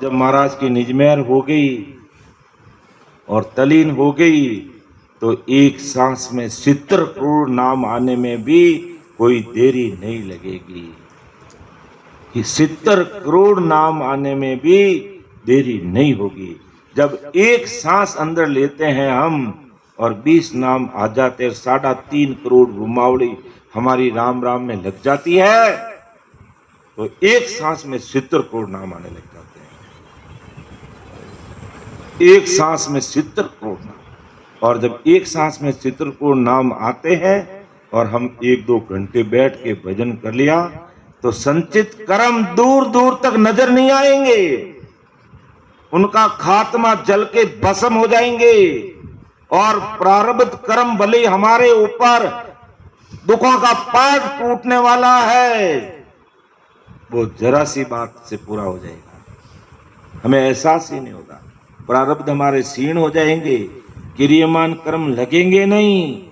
जब महाराज की निजमेर हो गई और तलीन हो गई तो एक सांस में 70 करोड़ नाम आने में भी कोई देरी नहीं लगेगी। कि 70 करोड़ नाम आने में भी देरी नहीं होगी। जब एक सांस अंदर लेते हैं हम और 20 नाम आ जाते, 3.5 करोड़ रुमावड़ी हमारी राम राम में लग जाती है, तो एक सांस में 70 करोड़ नाम आने लग जाते हैं। एक सांस में 70 करोड़ नाम। और जब एक सांस में 70 करोड़ नाम आते हैं और हम 1-2 घंटे बैठ के भजन कर लिया तो संचित कर्म दूर दूर तक नजर नहीं आएंगे, उनका खात्मा जल के भस्म हो जाएंगे। और प्रारब्ध कर्म भले हमारे ऊपर दुखों का पाट टूटने वाला है, वो जरा सी बात से पूरा हो जाएगा, हमें एहसास ही नहीं होगा। प्रारब्ध हमारे क्षीण हो जाएंगे, क्रियमान कर्म लगेंगे नहीं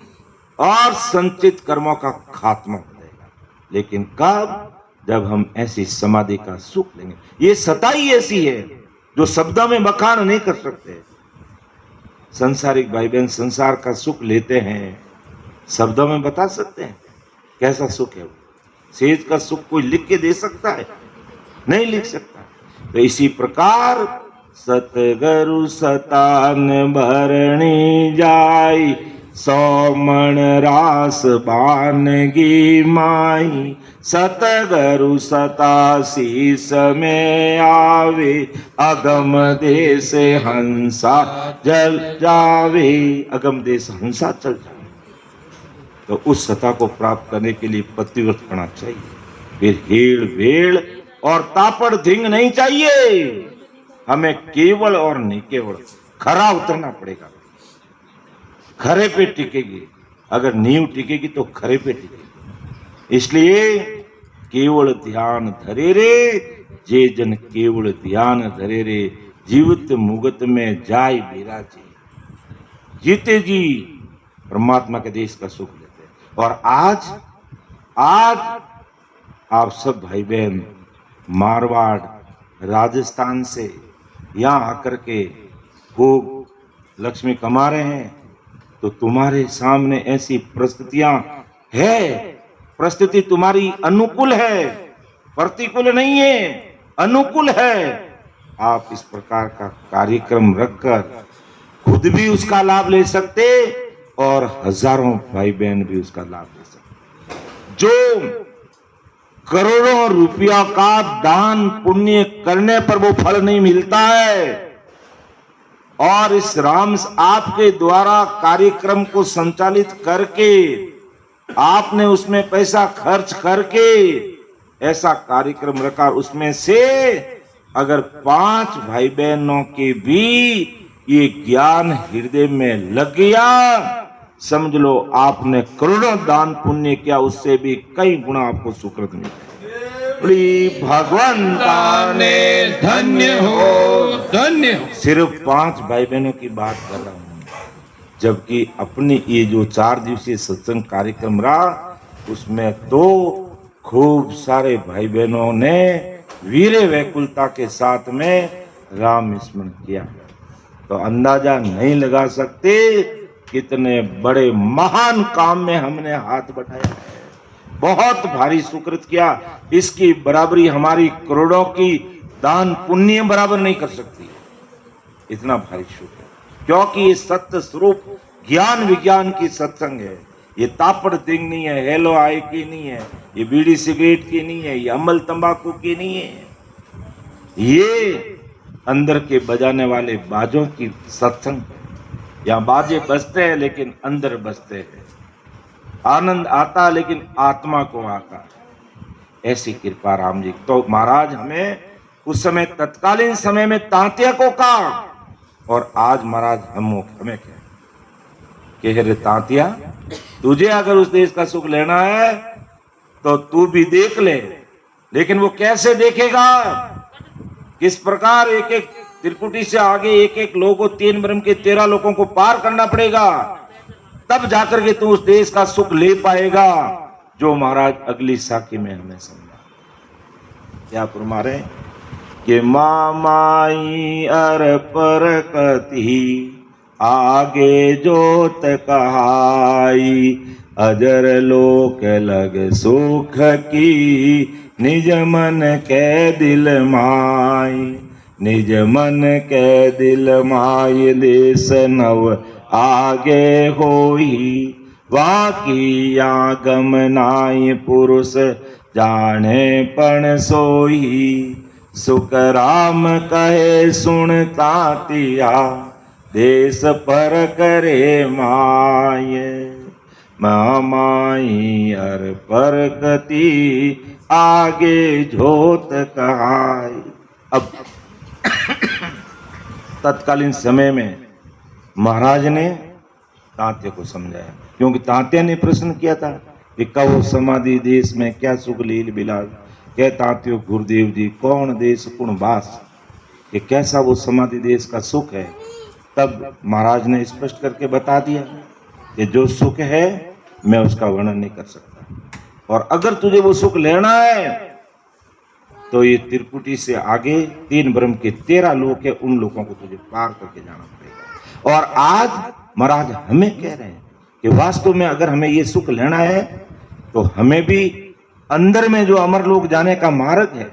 और संचित कर्मों का खात्मा हो जाएगा। लेकिन कब? जब हम ऐसी समाधि का सुख लेंगे। ये सताई ऐसी है जो शब्दों में बखान नहीं कर सकते। संसारिक भाई बहन संसार का सुख लेते हैं, शब्दों में बता सकते हैं कैसा सुख है वो? सेज का सुख कोई लिख के दे सकता है? नहीं लिख सकता। तो इसी प्रकार सतगुरु सतान भरणी जाई, 100 मण रास बानगी माई। सतगुरु सतासीस में आवे, अगम देश हंसा जल जावे। अगम देश हंसा चल जावे। तो उस सता को प्राप्त करने के लिए पतिव्रत होना चाहिए, फिर हेड़ वेड़ और तापड़ धिंग नहीं चाहिए। हमें केवल और नहीं केवल खरा उतरना पड़ेगा। खरे पे टिकेगी, अगर नींव टिकेगी तो खरे पे टिकेगी। इसलिए केवल ध्यान धरे रे, जे जन केवल ध्यान धरे रे, जीवित मुगत में जाय विराजे। जीते जी परमात्मा के देश का सुख लेते हैं। और आज आप सब भाई बहन मारवाड़ राजस्थान से यहाँ आकर के खूब लक्ष्मी कमा रहे हैं, तो तुम्हारे सामने ऐसी परिस्थितियां है, परिस्थिति तुम्हारी अनुकूल है, प्रतिकूल नहीं है, अनुकूल है। आप इस प्रकार का कार्यक्रम रखकर खुद भी उसका लाभ ले सकते और हजारों भाई बहन भी उसका लाभ ले सकते। जो करोड़ों रुपया का दान पुण्य करने पर वो फल नहीं मिलता है, और इस राम आपके द्वारा कार्यक्रम को संचालित करके आपने उसमें पैसा खर्च करके ऐसा कार्यक्रम रखा, उसमें से अगर 5 भाई बहनों के भी ये ज्ञान हृदय में लग गया, समझ लो आपने करोड़ों दान पुण्य किया, उससे भी कई गुना आपको सुकृत मिलता। भगवंता ने धन्य हो, धन्य हो। सिर्फ 5 भाई बहनों की बात कर रहा हूं, जबकि अपनी ये जो 4 दिवसीय सत्संग कार्यक्रम रहा उसमें तो खूब सारे भाई बहनों ने वीर वैकुलता के साथ में राम स्मरण किया। तो अंदाजा नहीं लगा सकते कितने बड़े महान काम में हमने हाथ बढ़ाया है, बहुत भारी सुकृत किया। इसकी बराबरी हमारी करोड़ों की दान पुण्य बराबर नहीं कर सकती, इतना भारी शुक्र, क्योंकि ये सत्य स्वरूप ज्ञान विज्ञान की सत्संग है। ये तापड़ तिंग नहीं है, हेलो आय की नहीं है, ये बीड़ी सिगरेट की नहीं है, ये अमल तंबाकू की नहीं है, ये अंदर के बजाने वाले बाजों की सत्संग। यहाँ बाजे बजते हैं लेकिन अंदर बजते हैं, आनंद आता लेकिन आत्मा को आता। ऐसी कृपा राम जी। तो महाराज हमें उस समय तत्कालीन समय में तांतिया को कहा, और आज महाराज हमें कह रे तांतिया, तुझे अगर उस देश का सुख लेना है तो तू भी देख ले, लेकिन वो कैसे देखेगा, किस प्रकार एक एक त्रिकुटी से आगे एक एक लोगों 3 ब्रह्म के 13 लोगों को पार करना पड़ेगा, तब जाकर के तू उस देश का सुख ले पाएगा, जो महाराज अगली साखी में हमें समझा। क्या फरमा रहे? कि मामाई अर परकति आगे जोत कहाई, अजर लोक लग सुख की निज मन के दिल माई, निज मन के दिल माय देश नव आगे होई, वाकी आगम नाई पुरुष जाने पण सोई, सुख राम कहे सुनता तिया देश पर करे माय, मामाई अर परकति आगे जोत कहाई। अब तत्कालीन समय में महाराज ने तात्या को समझाया, क्योंकि तात्या ने प्रश्न किया था कि कहो समाधि देश में क्या सुख लील बिलास, कह तात्यो गुरुदेव जी कौन देश कुण बास, कि कैसा वो समाधि देश का सुख है। तब महाराज ने स्पष्ट करके बता दिया कि जो सुख है मैं उसका वर्णन नहीं कर सकता, और अगर तुझे वो सुख लेना है तो ये त्रिकुटी से आगे 3 ब्रह्म के 13 लोक है, उन लोगों को तुझे पार करके जाना पड़ेगा। और आज महाराज हमें कह रहे हैं कि वास्तव में अगर हमें ये सुख लेना है तो हमें भी अंदर में जो अमर लोक जाने का मार्ग है,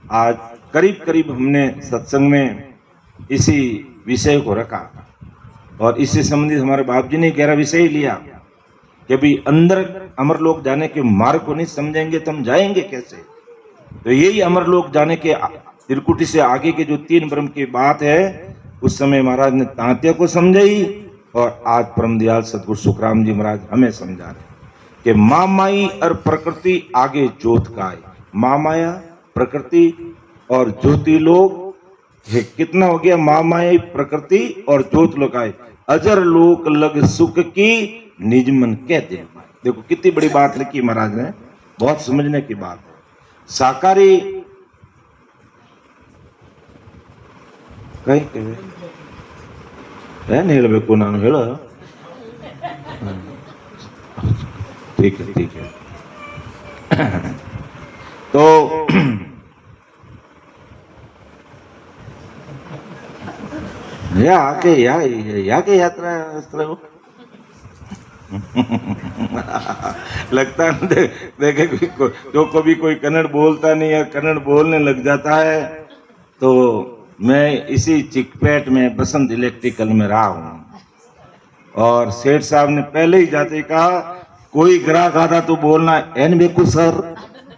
आज करीब करीब हमने सत्संग में इसी विषय को रखा, और इससे संबंधित हमारे बाप जी ने गहरा विषय ही लिया कि भी अंदर अमर लोक जाने के मार्ग को नहीं समझेंगे तो हम जाएंगे कैसे। तो यही अमर लोक जाने के त्रिकुटी से आगे के जो 3 ब्रह्म की बात है, उस समय महाराज ने तांत्या को समझाई, और आज परम दयाल सदगुरु सुखराम जी महाराज हमें समझा रहे कि मामाई और प्रकृति आगे ज्योत का है। मामाया, प्रकृति और ज्योति लोग, कितना हो गया? मामाई, प्रकृति और ज्योत लोग आए, अजर लोक लग सुख की निज मन कहते हैं। देखो कितनी बड़ी बात लिखी महाराज ने, बहुत समझने की बात है। साकारी कहीं नहीं ಹೇಳಬೇಕು ನಾನು ಹೇಳ ठीक है ठीक है। तो ಯಾಕೆ ಯಾತ್रा लगता है देखे जो कभी कोई कन्नड़ बोलता नहीं है, कन्नड़ बोलने लग जाता है। तो मैं इसी चिकपेट में बसंत इलेक्ट्रिकल में रहा हूँ, और सेठ साहब ने पहले ही जाते ही कहा कोई ग्राहक आता तो बोलना एन बेकू सर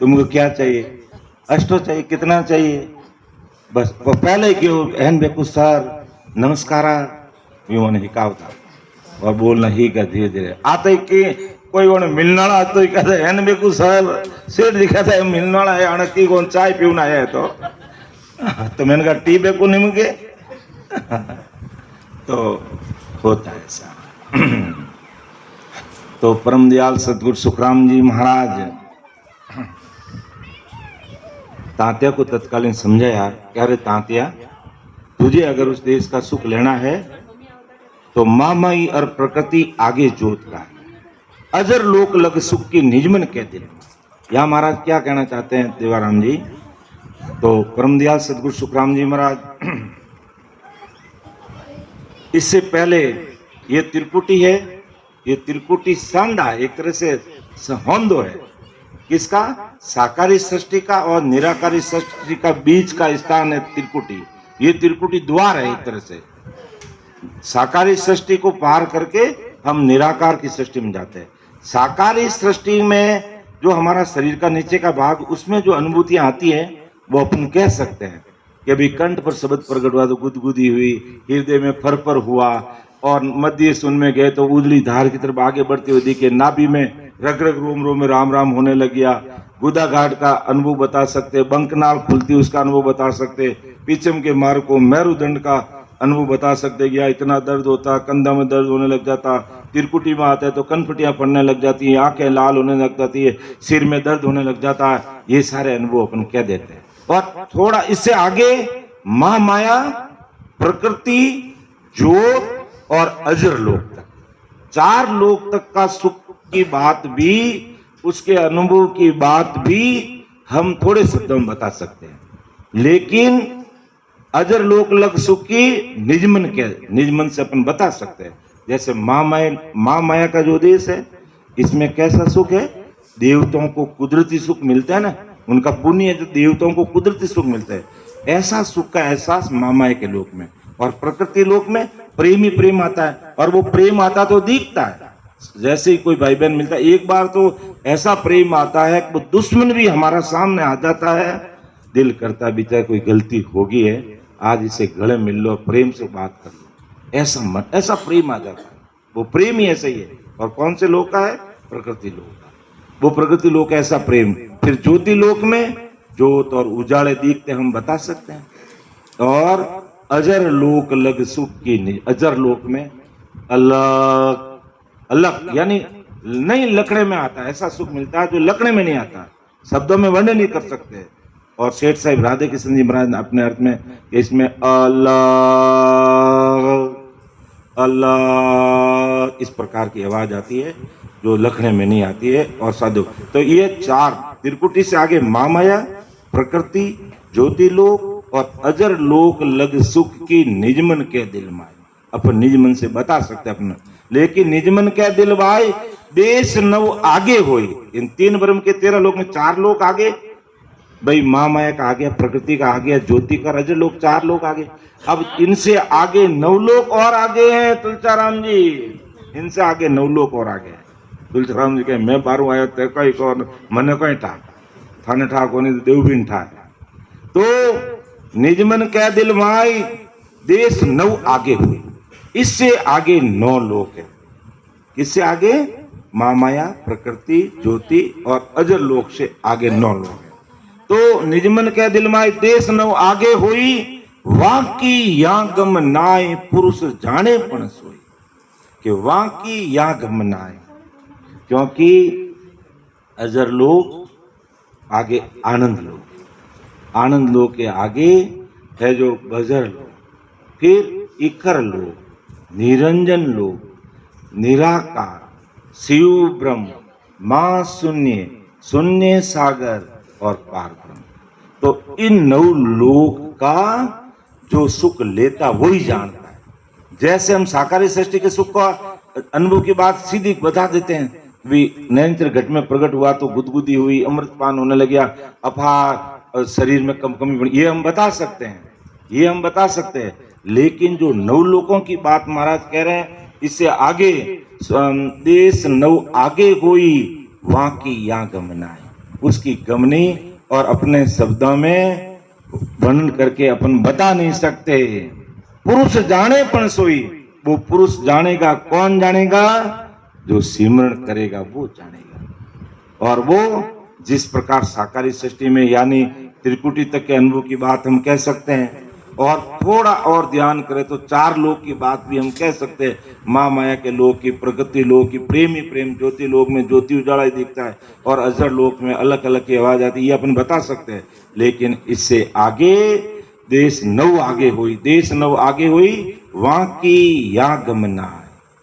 तुमको क्या चाहिए, अष्टो चाहिए, कितना चाहिए, बस वो पहले ही क्यों एन बेकू सर नमस्कार उन्होंने हिकाव था, और बोलना ही का धीरे धीरे आते ही कि कोई उन्हें मिलना आता ही कहता एन बेकू सर सेठ दिखाता है मिलना है अणकी कौन चाय पीना है तो मैंने कहा टी बेकू निमगे तो होता है ऐसा। तो परम दयाल सदगुरु सुखराम जी महाराज तांत्या को तत्कालीन समझाया, क्या रे तांत्या, तुझे अगर उस देश का सुख लेना है तो मामाई और प्रकृति आगे जोत का है, अजर लोक लग सुख की निजमन कहते हैं। यह महाराज क्या कहना चाहते हैं देवाराम जी? तो परम दयाल सदगुरु सुखराम जी महाराज, इससे पहले ये त्रिकुटी है, ये त्रिकुटी सांधा एक तरह से होंदो है, किसका? साकारी सृष्टि का और निराकारी सृष्टि का बीच का स्थान है त्रिकुटी। ये त्रिकुटी द्वार है एक तरह से, साकारी सृष्टि को पार करके हम निराकार की सृष्टि में जाते हैं। साकारी सृष्टि में जो हमारा शरीर का नीचे का भाग, उसमें जो अनुभूतियां आती है वो अपन कह सकते हैं कि अभी कंठ पर शब्द प्रकट हुआ तो गुदगुदी हुई, हृदय में फरफर हुआ, और मध्य सुन में गए तो उजली धार की तरफ आगे बढ़ते हुए दिखे, नाभि में रग रग रोम रोम में राम राम होने लग गया, गुदा घाट का अनुभव बता सकते, बंकनाल खुलती उसका अनुभव बता सकते, पीछम के मार्ग को मेरुदंड का अनुभव बता सकते, गया इतना दर्द होता, कंधा में दर्द होने लग जाता, त्रिकुटी में आता है तो कनपटियां पड़ने लग जाती है, आंखें लाल होने लग जाती है, सिर में दर्द होने लग जाता है। ये सारे अनुभव अपन कह देते हैं। और थोड़ा इससे आगे महामाया, प्रकृति, ज्योत और अजर लोक तक, 4 लोक तक का सुख की बात भी, उसके अनुभव की बात भी हम थोड़े शब्दों में बता सकते हैं। लेकिन अजर लोक लग सुख की निजमन के, निजमन से अपन बता सकते हैं। जैसे माँ माया का जो देश है, इसमें कैसा सुख है? देवताओं को कुदरती सुख मिलता है ना, उनका पुण्य है जो देवताओं को कुदरती सुख मिलता है। ऐसा सुख का एहसास माँ माया के लोक में, और प्रकृति लोक में प्रेम ही प्रेम आता है, और वो प्रेम आता तो दिखता है। जैसे ही कोई भाई बहन मिलता है, एक बार तो ऐसा प्रेम आता है कि वो दुश्मन भी हमारा सामने आ जाता है, दिल करता है बेचारा कोई गलती होगी है, आज इसे गले मिल लो, प्रेम से बात कर लो, ऐसा मन, ऐसा प्रेम आ जाता है। वो प्रेम ही ऐसा ही है। और कौन से लोक का है? प्रकृति लोक का। वो प्रकृति लोक ऐसा प्रेम। फिर ज्योति लोक में ज्योत और उजाले दिखते हम बता सकते हैं। और अजर लोक लग सुख की, अजर लोक में अलग अलग यानी नहीं लकड़े में आता है, ऐसा सुख मिलता है जो लकड़े में नहीं आता, शब्दों में वर्णन नहीं कर सकते। और सेठ साहिब राधे किशन जी महाराज अपने अर्थ में इसमें अलग अलग इस प्रकार की आवाज आती है जो लखने में नहीं आती है। और साधु तो ये चार त्रिकुटी से आगे माँ माया, प्रकृति, ज्योति लोक और अजर लोक लग सुख की निजमन के दिल माए। अपन निजमन से बता सकते अपना, लेकिन निजमन क्या दिल भाई? देश नव आगे होई। इन 3 ब्रह्म के 13 लोक में 4 लोक आगे, भाई माँ माया का आ गया, प्रकृति का आ गया, ज्योति का, अजर लोक, 4 लोक आगे। अब इनसे आगे 9 लोक और आगे हैं तुलसीराम जी, इनसे आगे 9 लोक और आगे हैं। तुलसीराम जी कहे मैं बारू आया ते कई को मने कई ठा थाने ठा को नहीं देव भी ठा। तो निजमन क्या दिल माई, देश 9 आगे हुए, इससे आगे 9 लोक है। किससे आगे? माँ माया, प्रकृति, ज्योति और अजर लोक से आगे 9 लोक है। तो निजमन क्या दिल माई, देश 9 आगे हुई, वाकी या गम नाय पुरुष जाने पण सोई। कि वाकी या गम नाय, क्योंकि अजर लोक आगे आनंद लोक, आनंद लोक के आगे है जो बजर लोक, फिर इकर लोक, निरंजन लोक, निराकार, शिव ब्रह्म, मां शून्य, शून्य सागर और पार ब्रह्म। तो इन 9 लोक का जो सुख लेता वही जानता है। जैसे हम साकारी सृष्टि के सुख का अनुभव की बात सीधी बता देते हैं, भी नैनचर घट में प्रकट हुआ तो गुदगुदी हुई, अमृतपान होने लग गया, अपार शरीर में कमी बढ़ी, ये हम बता सकते हैं, ये हम बता सकते हैं। लेकिन जो 9 लोकों की बात महाराज कह रहे हैं, इससे आगे देश 9 आगे हुई, वहां की या गमनाए, उसकी गमनी और अपने शब्दों में वर्णन करके अपन बता नहीं सकते। पुरुष जाने पण सोई, वो पुरुष जानेगा, कौन जानेगा? जो सिमरण करेगा वो जानेगा। और वो जिस प्रकार साकारी सृष्टि में यानी त्रिकुटी तक के अनुभव की बात हम कह सकते हैं, और थोड़ा और ध्यान करें तो 4 लोक की बात भी हम कह सकते हैं। माँ माया के लोक की, प्रकृति लोक की, प्रेम ही प्रेम, ज्योति लोक में ज्योति उजाला ही दिखता है, और अजर लोक में अलग अलग की आवाज आती है, ये अपन बता सकते हैं। लेकिन इससे आगे देश 9 आगे हुई, देश 9 आगे हुई, वहां की या गमना,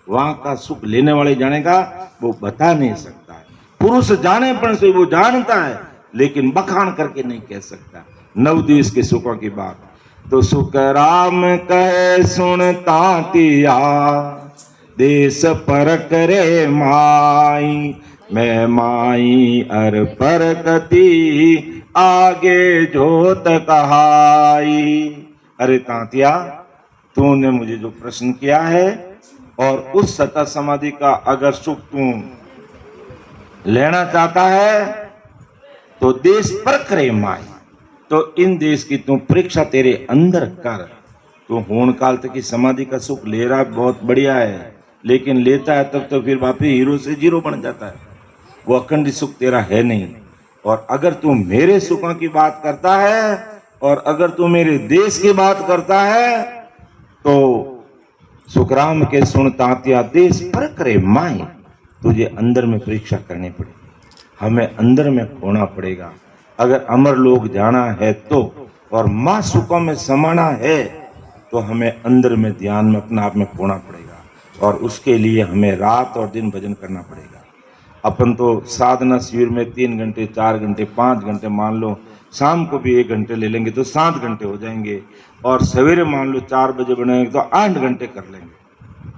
वहां का सुख लेने वाले जानेगा, वो बता नहीं सकता है। पुरुष जाने पर से वो जानता है, लेकिन बखान करके नहीं कह सकता 9 देश के सुखों की बात। तो सुख राम कहे सुनता तिया, देश पर करे माई, मैं माई अर पर कति, आगे जोत कहाई। अरे तांतिया, तूने मुझे जो प्रश्न किया है, और उस सतत समाधि का अगर सुख तू लेना चाहता है तो देश पर करे माई, तो इन देश की तू परीक्षा तेरे अंदर कर। तू होण काल तक की समाधि का सुख ले रहा है, बहुत बढ़िया है, लेकिन लेता है तब तो फिर वापिस हीरो से जीरो बन जाता है, वो अखंड सुख तेरा है नहीं। और अगर तू मेरे सुखों की बात करता है, और अगर तू मेरे देश की बात करता है, तो सुखराम के सुन तांतिया, देश पर करे माई, तुझे अंदर में परीक्षा करनी पड़ेगी, हमें अंदर में खोना पड़ेगा। अगर अमर लोग जाना है तो, और मां सुखों में समाना है, तो हमें अंदर में ध्यान में अपना आप में खोना पड़ेगा, और उसके लिए हमें रात और दिन भजन करना पड़ेगा। अपन तो साधना शिविर में 3 घंटे, 4 घंटे, 5 घंटे, मान लो शाम को भी 1 घंटे ले लेंगे तो 7 घंटे हो जाएंगे। और सवेरे मान लो 4 बजे बनाएंगे तो 8 घंटे कर लेंगे,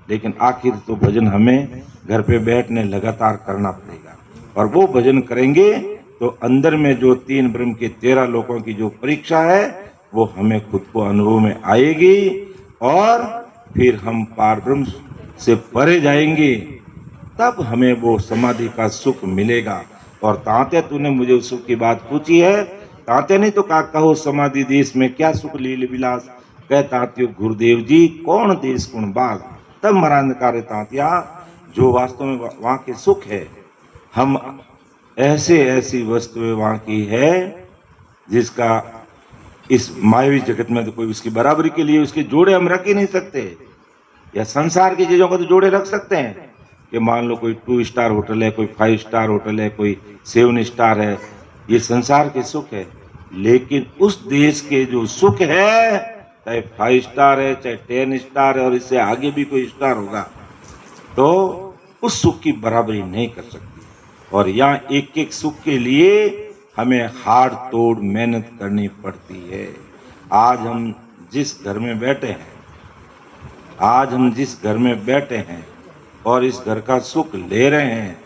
लेकिन आखिर तो भजन हमें घर पे बैठने लगातार करना पड़ेगा। और वो भजन करेंगे तो अंदर में जो 3 ब्रह्म के 13 लोकों की जो परीक्षा है वो हमें खुद को अनुभव में आएगी और फिर हम पार ब्रह्म से परे जाएंगे, तब हमें वो समाधि का सुख मिलेगा। और तांत्या तूने मुझे उस सुख की बात पूछी है, तांत्या ने तो कहो समाधि देश में क्या सुख लील विलास, कह तांत्यो गुरुदेव जी कौन देश कौन बाग। तब महाराज ने कहा तांत्या जो वास्तव में वहाँ के सुख है, हम ऐसी वस्तुएं वहाँ की है जिसका इस मायावी जगत में तो कोई उसकी बराबरी के लिए उसके जोड़े हम रख ही नहीं सकते। या संसार की चीजों को तो जोड़े रख सकते हैं कि मान लो कोई 2 स्टार होटल है, कोई 5 स्टार होटल है, कोई 7 स्टार है, ये संसार के सुख है। लेकिन उस देश के जो सुख है, चाहे 5 स्टार है, चाहे 10 स्टार है, और इससे आगे भी कोई स्टार होगा, तो उस सुख की बराबरी नहीं कर सकती। और यहाँ एक एक सुख के लिए हमें हाड़ तोड़ मेहनत करनी पड़ती है। आज हम जिस घर में बैठे हैं और इस घर का सुख ले रहे हैं,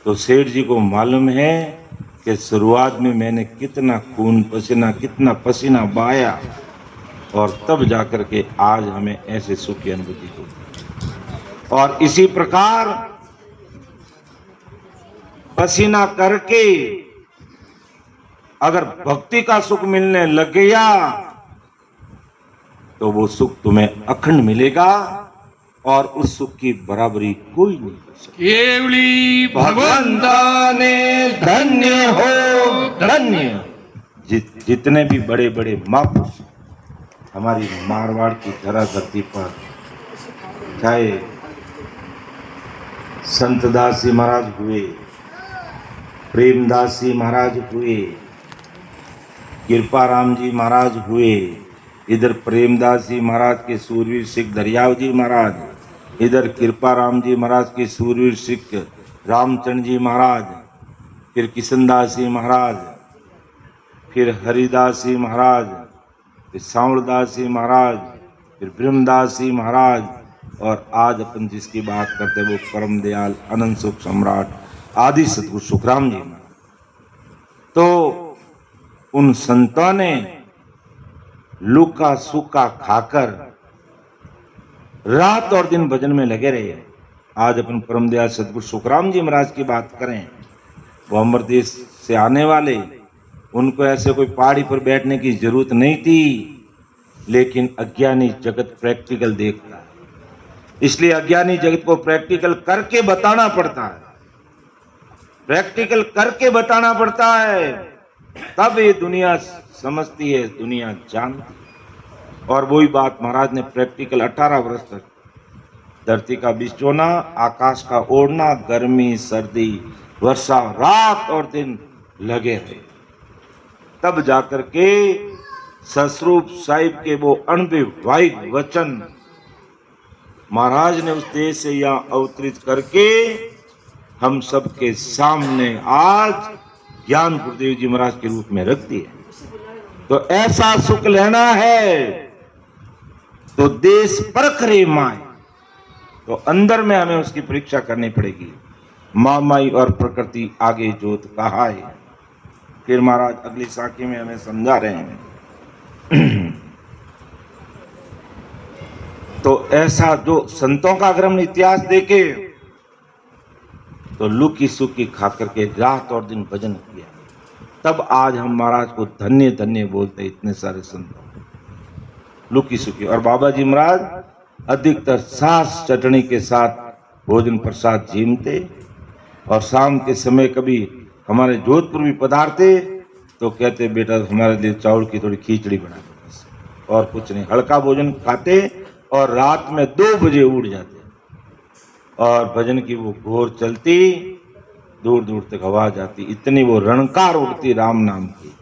तो सेठ जी को मालूम है कि शुरुआत में मैंने कितना खून पसीना, कितना पसीना बहाया, और तब जाकर के आज हमें ऐसे सुख की अनुभूति होती। और इसी प्रकार पसीना करके अगर भक्ति का सुख मिलने लग गया तो वो सुख तुम्हें अखंड मिलेगा और उस सुख की बराबरी कोई नहीं कर सकता। केवली भगवंताने धन्य हो धन्य। जितने भी बड़े बड़े महापुरुष हमारी मारवाड़ की धरा धरती पर, चाहे संतदास जी महाराज हुए, प्रेमदास जी महाराज हुए, कृपाराम जी महाराज हुए, इधर प्रेमदास जी महाराज के सूरवीर सिख दरियाव जी महाराज, इधर कृपाराम जी महाराज के सूरवीर सिख रामचंद्र जी महाराज, फिर किशनदास जी महाराज, फिर हरिदास जी महाराज, फिर सांवरदास जी महाराज, फिर ब्रह्मदास जी महाराज, और आज अपन जिसकी बात करते हैं वो परम दयाल अनंत सुख सम्राट आदि सतगुरु सुखराम जी महाराज। तो उन संतों ने लूका सूखा खाकर रात और दिन भजन में लगे रहे। आज अपन परम दयाल सतगुरु सुखराम जी महाराज की बात करें, वो अमर देश से आने वाले, उनको ऐसे कोई पहाड़ी पर बैठने की जरूरत नहीं थी, लेकिन अज्ञानी जगत प्रैक्टिकल देखता है, इसलिए अज्ञानी जगत को प्रैक्टिकल करके बताना पड़ता है, प्रैक्टिकल करके बताना पड़ता है, तब ये दुनिया समझती है, दुनिया जानती है। और वही बात महाराज ने प्रैक्टिकल 18 वर्ष तक धरती का बिछोना, आकाश का ओढ़ना, गर्मी सर्दी वर्षा रात और दिन लगे रहे, तब जाकर के ससरूप साहिब के वो अनविवाहित वचन महाराज ने उस देश से यहाँ अवतरित करके हम सबके सामने आज ज्ञान गुरुदेव जी महाराज के रूप में रख दिए। तो ऐसा सुख लेना है तो देश परख रे माए, तो अंदर में हमें उसकी परीक्षा करनी पड़ेगी। माई और प्रकृति आगे जोत कहा है, फिर महाराज अगली साखी में हमें समझा रहे हैं। तो ऐसा जो संतों का अगर हम इतिहास देखे तो लुकी सुकी खा करके रात और दिन भजन किया, तब आज हम महाराज को धन्य धन्य बोलते। इतने सारे संतों लुकी सुकी, और बाबा जी महाराज अधिकतर सास चटनी के साथ भोजन प्रसाद जीमते, और शाम के समय कभी हमारे जोधपुर भी पधारते तो कहते बेटा हमारे लिए चावल की थोड़ी खिचड़ी बना दो, बस और कुछ नहीं। हल्का भोजन खाते और रात में 2 बजे उठ जाते, और भजन की वो घोर चलती, दूर दूर तक हवा जाती, इतनी वो रणकार उठती राम नाम की,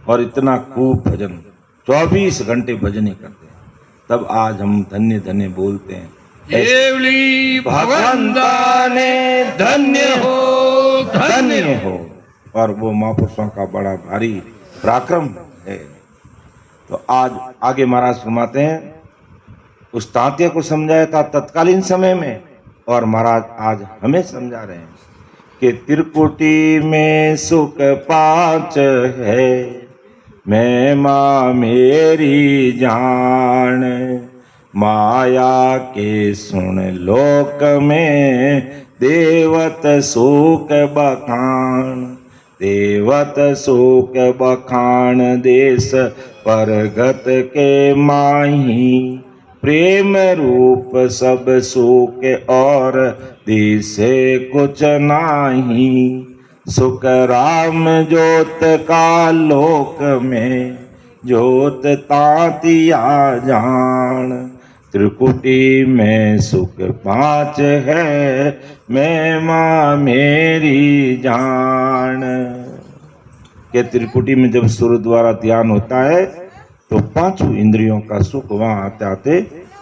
और इतना खूब भजन 24 घंटे भजन ही करते हैं। तब आज हम धन्य धन्य बोलते हैं। केवली भगवंताने धन्य हो। और वो महापुरुषों का बड़ा भारी पराक्रम है। तो आज आगे महाराज फरमाते हैं, उस तांत्या को समझाया था तत्कालीन समय में, और महाराज आज हमें समझा रहे हैं कि त्रिकुटी में सुख पांच है, महिमा मेरी जान, माया के सुन लोक में देवत सुख बखान, देवत सुख बखान देश परगत के माही, प्रेम रूप सब सुख और दिसे कुछ नाही, सुख राम ज्योत का लोक में, ज्योत तातिया जान, त्रिकुटी में सुख पांच है, महिमा मेरी जान। के त्रिकुटी में जब सूर्य द्वारा ध्यान होता है तो पांचों इंद्रियों का सुख वहां आते आते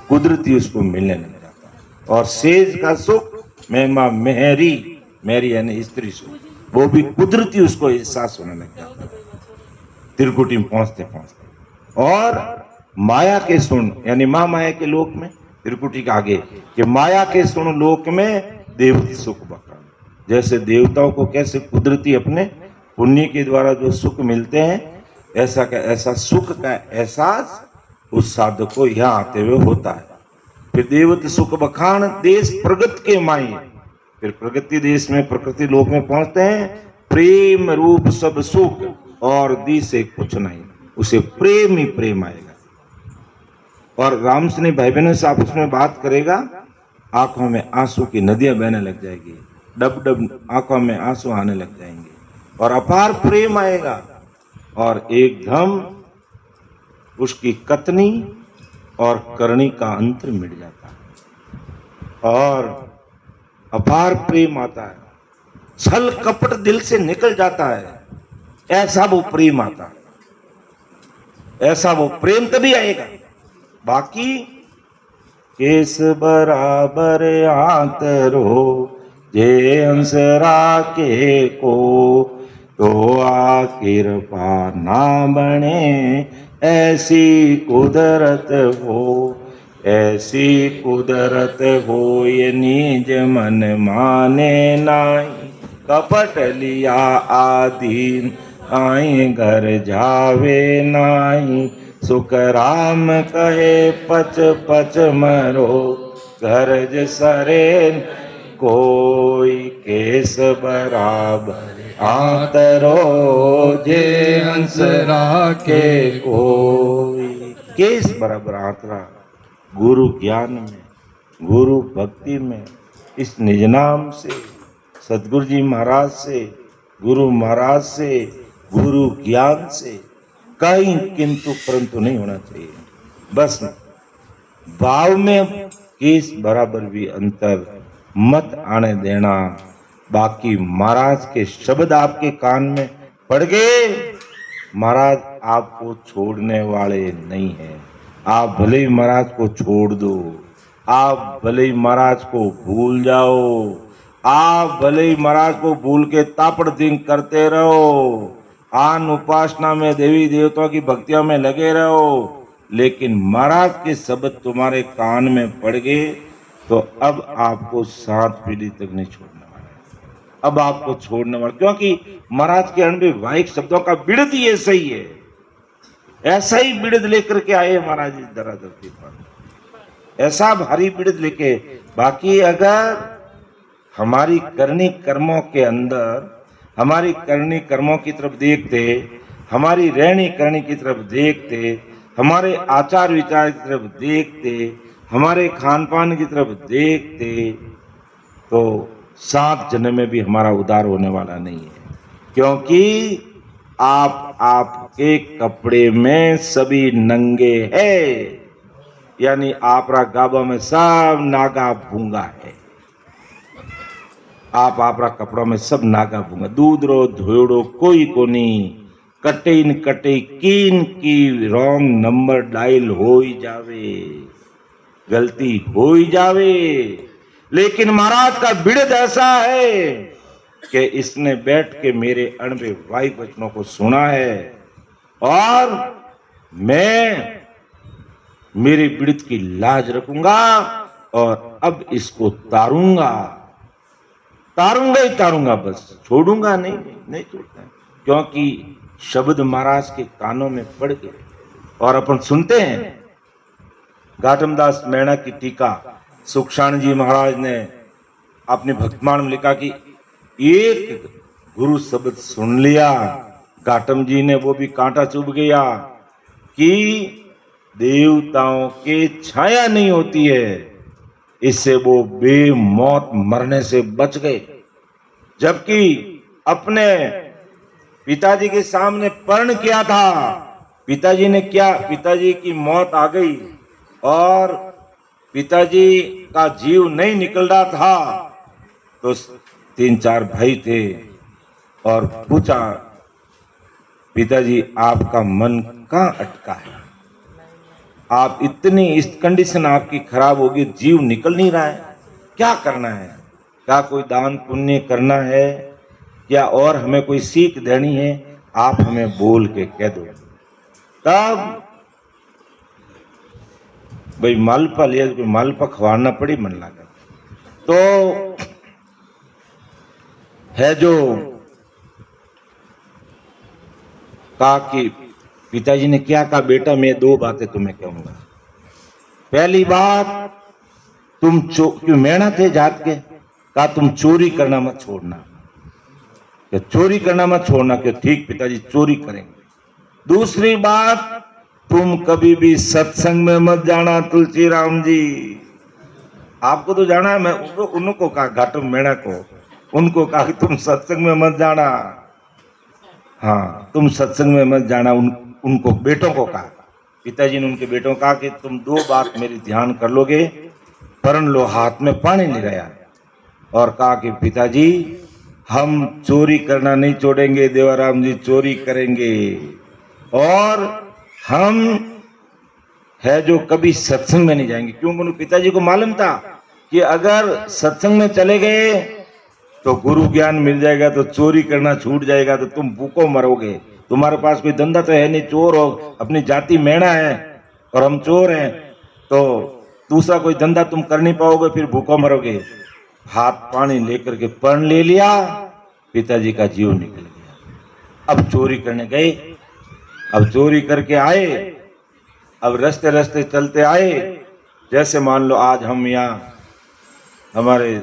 कुदरती उसको मिलने लग जाता है, और सेज का सुख महिमा मेरी, मेरी यानी स्त्री सुख, वो भी कुदरती उसको एहसास होने लग जाता है त्रिकुटी में पहुंचते पहुंचते। और माया के सुन यानी महामाया के लोक में, त्रिकुटी के आगे कि माया के सुन लोक में देवती सुख बखान, जैसे देवताओं को कैसे कुदरती अपने पुण्य के द्वारा जो सुख मिलते हैं, ऐसा का ऐसा सुख का एहसास उस साधक को यहाँ आते हुए होता है। फिर देवत सुख बखान देश प्रगति के माई, फिर प्रगति देश में प्रकृति लोक में पहुंचते हैं, प्रेम रूप सब सुख और दी से कुछ नहीं, उसे प्रेम ही प्रेम आएगा। और रामसने भाई बहनों से आपस में बात करेगा, आंखों में आंसू की नदियां बहने लग जाएगी, डब डब आंखों में आंसू आने लग जाएंगे, और अपार प्रेम आएगा, और एकदम उसकी कतनी और करनी का अंतर मिट जाता है, और अपार प्रेम आता है, छल कपट दिल से निकल जाता है, ऐसा वो प्रेम आता है, ऐसा वो प्रेम तभी आएगा। बाकी केस बराबर आंतरो जे अंसरा के को, तो आ कृपा ना बने ऐसी कुदरत हो, ऐसी कुदरत हो ये निज मन माने नाई, कपट लिया आदीन आई घर जावे नाई, सुख राम कहे पच पच मरो गरज सरे कोई, केस बराबर आतरो जे हंसरा के कोई। केस बराबर आतरा गुरु ज्ञान में, गुरु भक्ति में, इस निज नाम से, सतगुरु जी महाराज से, गुरु महाराज से, गुरु ज्ञान से कहीं किंतु परंतु नहीं होना चाहिए। बस भाव में केस बराबर भी अंतर मत आने देना। बाकी महाराज के शब्द आपके कान में पड़ गए, महाराज आपको छोड़ने वाले नहीं हैं। आप भले ही महाराज को छोड़ दो, आप भले ही महाराज को भूल जाओ, आप भले ही महाराज को भूल के तापड़ दिन करते रहो, आन उपासना में देवी देवताओं की भक्तियों में लगे रहो, लेकिन महाराज के शब्द तुम्हारे कान में पड़ गए तो अब आपको 7 पीढ़ी तक नहीं छोड़ने वाला है। अब आपको छोड़ने वाला, क्योंकि महाराज के अनुभव वाहिक शब्दों का बिड़द ही ऐसा ही है, ऐसा ही बिड़द लेकर के आए महाराज इस धरा धरती पर, ऐसा भारी बिड़द लेके। बाकी अगर हमारी करनी कर्मों के अंदर, हमारी करनी कर्मों की तरफ देखते, हमारी रहनी करनी की तरफ देखते, हमारे आचार विचार की तरफ देखते, हमारे खान पान की तरफ देखते, तो 7 जन्म में भी हमारा उद्धार होने वाला नहीं है। क्योंकि आप आपके कपड़े में सभी नंगे हैं, यानी आपरा गाबा में सब नागा भूंगा है। आप आपरा कपड़ों में सब नागा भूंगा, दूधरो धोड़ो कोई को नहीं, कटे न कटे कीन की रॉन्ग नंबर डायल हो ही जावे, गलती हो ही जावे। लेकिन महाराज का बिड़द ऐसा है कि इसने बैठ के मेरे अणबे वायु वचनों को सुना है, और मैं मेरे पीड़ित की लाज रखूंगा और अब इसको तारूंगा ही तारूंगा, बस छोड़ूंगा नहीं छोड़ता, क्योंकि शब्द महाराज के कानों में पड़ गए। और अपन सुनते हैं घाटमदास मैणा की टीका सुखसाण जी महाराज ने अपने भक्तमाल में लिखा कि एक गुरु शब्द सुन लिया घाटम जी ने, वो भी कांटा चुभ गया कि देवताओं के छाया नहीं होती है, इससे वो बेमौत मरने से बच गए। जबकि अपने पिताजी के सामने प्रण किया था, पिताजी ने क्या, पिताजी की मौत आ गई और पिताजी का जीव नहीं निकल रहा था, तो 3-4 भाई थे और पूछा, पिताजी आपका मन कहाँ अटका है, आप इतनी इस कंडीशन आपकी खराब होगी, जीव निकल नहीं रहा है, क्या करना है, क्या कोई दान पुण्य करना है, या और हमें कोई सीख देनी है, आप हमें बोल के कह दो। तब भाई मालपा लिया, कोई मालपा खवाना पड़ी मन लगा। तो है जो कहा कि पिताजी ने क्या कहा, बेटा मैं 2 बातें तुम्हें कहूंगा। पहली बात, तुम क्यों मैणा थे जात के, कहा तुम चोरी करना मत छोड़ना, क्या चोरी करना मत छोड़ना, क्यों ठीक पिताजी चोरी करेंगे। दूसरी बात, तुम कभी भी सत्संग में मत जाना तुलसी राम जी, आपको तो जाना है, मैं उनको कहा घाटम मैणा को, उनको कहा कि तुम सत्संग में मत जाना, हाँ तुम सत्संग में मत जाना, उनको बेटों को कहा, पिताजी ने उनके बेटों को कहा कि तुम 2 बात मेरी ध्यान कर लोगे, परण लो हाथ में पानी ले रहा, और कहा कि पिताजी हम चोरी करना नहीं छोड़ेंगे, देवाराम जी चोरी करेंगे, और हम है जो कभी सत्संग में नहीं जाएंगे। क्यों, बोलो पिताजी को मालूम था कि अगर सत्संग में चले गए तो गुरु ज्ञान मिल जाएगा, तो चोरी करना छूट जाएगा, तो तुम भूखों मरोगे, तुम्हारे पास कोई धंधा तो है नहीं, चोर हो, अपनी जाति मैणा है और हम चोर हैं, तो दूसरा कोई धंधा तुम कर नहीं पाओगे, फिर भूखों मरोगे। हाथ पानी लेकर के पर्ण ले लिया, पिताजी का जीव निकल गया। अब चोरी करने गए, अब चोरी करके आए, अब रास्ते रास्ते चलते आए, जैसे मान लो आज हम यहाँ हमारे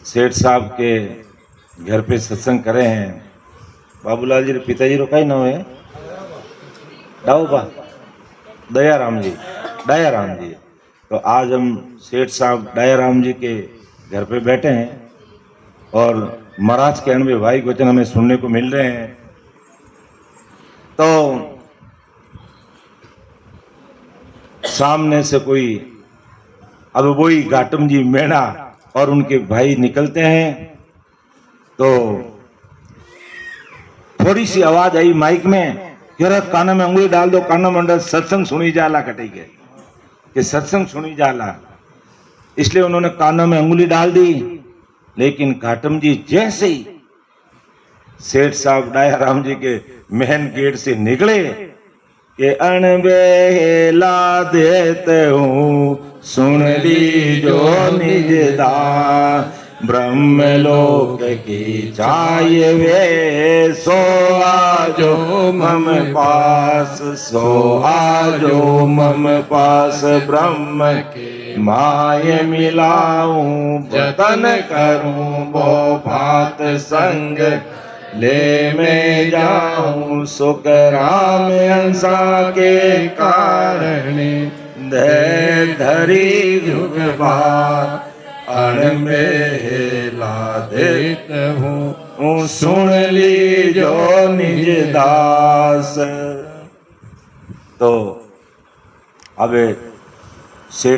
सेठ साहब के घर पे सत्संग करे हैं, बाबूलाल जी पिताजी रो कई नाम है, डाऊबा दयाराम जी, तो आज हम सेठ साहब दयाराम जी के घर पे बैठे हैं और महाराज के अनबे भाई वचन हमें सुनने को मिल रहे हैं। तो सामने से कोई, अब वही घाटम जी मैणा और उनके भाई निकलते हैं, तो थोड़ी सी आवाज आई माइक में कि काना में उंगली डाल दो, काना मंडल सत्संग सुनी जाला, कटे गए कि सत्संग सुनी जाला, इसलिए उन्होंने कानों में उंगली डाल दी। लेकिन घाटम जी जैसे ही सेठ साहब दयाराम जी के मेन गेट से निकले कि अनबेला देते हूँ सुन ली जो निज दान, ब्रह्मलोक की चाहिए वे, सो आजो मम पास, सो आजो मम पास, ब्रह्म के माय मिलाऊं, जतन करूं वो भात संग, ले में जाऊं सुख राम अंसा के कारण, दे धरी युग बार, अणबेला देत हूँ सुन ली जो निज दास। तो अब सेठ